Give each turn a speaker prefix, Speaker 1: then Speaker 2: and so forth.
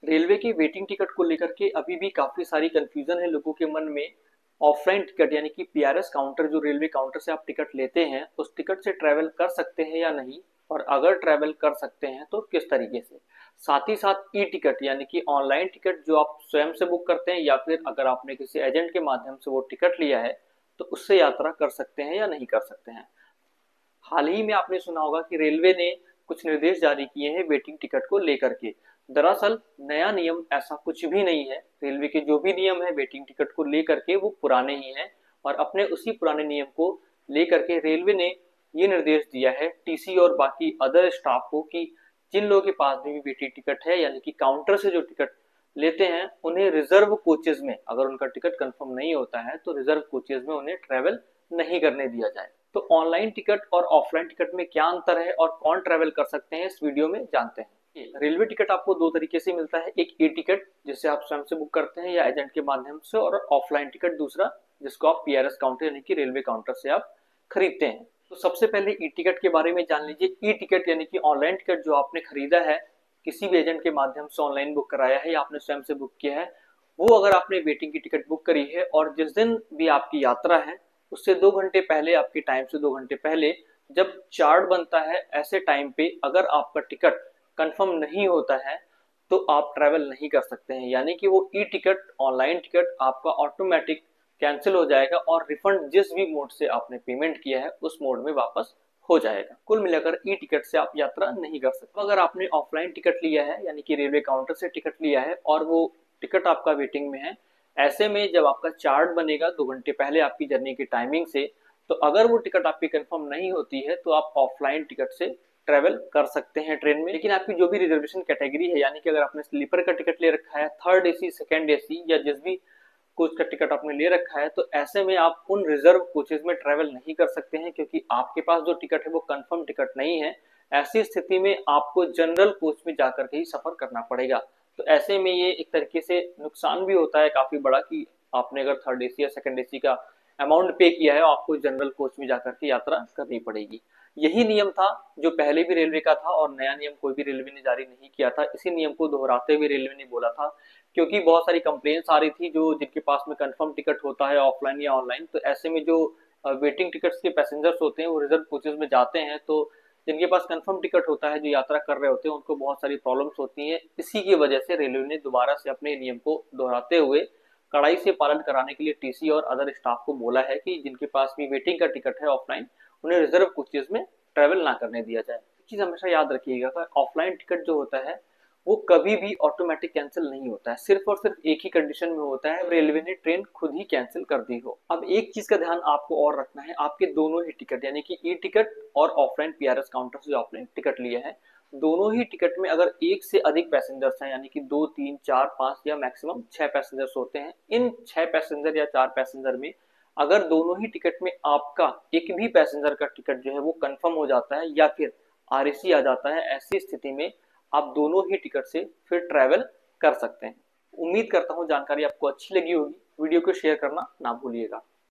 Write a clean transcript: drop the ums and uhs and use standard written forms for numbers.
Speaker 1: Railway की waiting ticket को लेकर के अभी भी काफी सारी कंफ्यूजन है लोगों के मन में। ऑफलाइन टिकट यानी कि पीआरएस काउंटर, जो रेलवे काउंटर से आप टिकट लेते हैं, उस टिकट से ट्रैवल कर सकते हैं या नहीं, और अगर ट्रैवल कर सकते हैं तो किस तरीके से। साथ ही साथ ई टिकट यानी कि ऑनलाइन टिकट जो आप स्वयं से बुक करते हैं, या फिर अगर आपने किसी एजेंट के माध्यम से वो टिकट लिया है तो उससे यात्रा कर सकते हैं या नहीं कर सकते हैं। हाल ही में आपने सुना होगा कि रेलवे ने कुछ निर्देश जारी किए हैं वेटिंग टिकट को लेकर के। दरअसल नया नियम ऐसा कुछ भी नहीं है। रेलवे के जो भी नियम है वेटिंग टिकट को लेकर के वो पुराने ही हैं, और अपने उसी पुराने नियम को लेकर के रेलवे ने ये निर्देश दिया है टीसी और बाकी अदर स्टाफ को कि जिन लोगों के पास भी वेटिंग टिकट है यानी कि काउंटर से जो टिकट लेते हैं, उन्हें रिजर्व कोचेज में, अगर उनका टिकट कंफर्म नहीं होता है तो रिजर्व कोचेज में उन्हें ट्रेवल नहीं करने दिया जाए। तो ऑनलाइन टिकट और ऑफलाइन टिकट में क्या अंतर है और कौन ट्रेवल कर सकते हैं, इस वीडियो में जानते हैं। रेलवे टिकट आपको दो तरीके से मिलता है, एक ई टिकट जिसे आप स्वयं से बुक करते हैं या एजेंट के माध्यम से, और ऑफलाइन टिकट दूसरा जिसको आप पीआरएस काउंटर यानी कि रेलवे काउंटर से आप खरीदते हैं। तो सबसे पहले ई टिकट के बारे में जान लीजिए। ई टिकट यानी कि ऑनलाइन टिकट जो आपने खरीदा है, किसी भी एजेंट के माध्यम से ऑनलाइन बुक कराया है या आपने स्वयं से बुक किया है, वो अगर आपने वेटिंग की टिकट बुक करी है और जिस दिन भी आपकी यात्रा है उससे 2 घंटे पहले, आपके टाइम से 2 घंटे पहले जब चार्ट बनता है, ऐसे टाइम पे अगर आपका टिकट कंफर्म नहीं होता है तो आप ट्रैवल नहीं कर सकते हैं। यानी कि वो ई टिकट, ऑनलाइन टिकट आपका ऑटोमेटिक कैंसिल हो जाएगा और रिफंड जिस भी मोड से आपने पेमेंट किया है उस मोड में वापस हो जाएगा। कुल मिलाकर ई टिकट से आप यात्रा नहीं कर सकते। अगर आपने ऑफलाइन टिकट लिया है यानी कि रेलवे काउंटर से टिकट लिया है और वो टिकट आपका वेटिंग में है, ऐसे में जब आपका चार्ट बनेगा 2 घंटे पहले आपकी जर्नी की टाइमिंग से, तो अगर वो टिकट आपकी कंफर्म नहीं होती है तो आप ऑफलाइन टिकट से ट्रेवल कर सकते हैं ट्रेन में। लेकिन आपकी जो भी रिजर्वेशन कैटेगरी है, यानी कि अगर आपने स्लीपर का टिकट ले रखा है, थर्ड एसी, सेकंड एसी या जिस भी कोच का टिकट आपने ले रखा है, तो ऐसे में आप उन रिजर्व कोचेज में ट्रेवल नहीं कर सकते हैं क्योंकि आपके पास जो टिकट है वो कंफर्म टिकट नहीं है। ऐसी स्थिति में आपको जनरल कोच में जाकर के ही सफर करना पड़ेगा। तो ऐसे में ये एक तरीके से नुकसान भी होता है काफी बड़ा कि आपने अगर थर्ड एसी या सेकंड एसी का अमाउंट पे किया है, आपको जनरल कोच में जाकर के यात्रा करनी पड़ेगी। यही नियम था जो पहले भी रेलवे का था और नया नियम कोई भी रेलवे ने जारी नहीं किया था। इसी नियम को दोहराते हुए रेलवे ने बोला था, क्योंकि बहुत सारी कंप्लेंट्स आ रही थी जो जिनके पास में कंफर्म टिकट होता है ऑफलाइन या ऑनलाइन, तो ऐसे में जो वेटिंग टिकट्स के पैसेंजर्स होते हैं वो रिजर्व कोचेज में जाते हैं, तो जिनके पास कंफर्म टिकट होता है, जो यात्रा कर रहे होते हैं, उनको बहुत सारी प्रॉब्लम्स होती हैं। इसी की वजह से रेलवे ने दोबारा से अपने नियम को दोहराते हुए कड़ाई से पालन कराने के लिए टीसी और अदर स्टाफ को बोला है कि जिनके पास भी वेटिंग का टिकट है ऑफलाइन, उन्हें रिजर्व कोचेज में ट्रेवल ना करने दिया जाए। चीज हमेशा याद रखिएगा, ऑफलाइन टिकट जो होता है वो कभी भी ऑटोमेटिक कैंसिल नहीं होता है, सिर्फ और सिर्फ एक ही कंडीशन में होता है, रेलवे ने ट्रेन खुद ही कैंसिल कर दी हो। अब एक चीज का ध्यान आपको और रखना है, आपके दोनों ही टिकट यानी कि ई टिकट और ऑफलाइन पीआरएस काउंटर से जो आपने टिकट लिया है, दोनों ही टिकट में अगर एक से अधिक पैसेंजर्स हैं, यानी कि 2, 3, 4, 5 या मैक्सिमम 6 पैसेंजर्स होते हैं, इन 6 पैसेंजर या 4 पैसेंजर में अगर दोनों ही टिकट में आपका एक भी पैसेंजर का टिकट जो है वो कंफर्म हो जाता है या फिर आरएसी आ जाता है, ऐसी स्थिति में आप दोनों ही टिकट से फिर ट्रैवल कर सकते हैं। उम्मीद करता हूं जानकारी आपको अच्छी लगी होगी। वीडियो को शेयर करना ना भूलिएगा।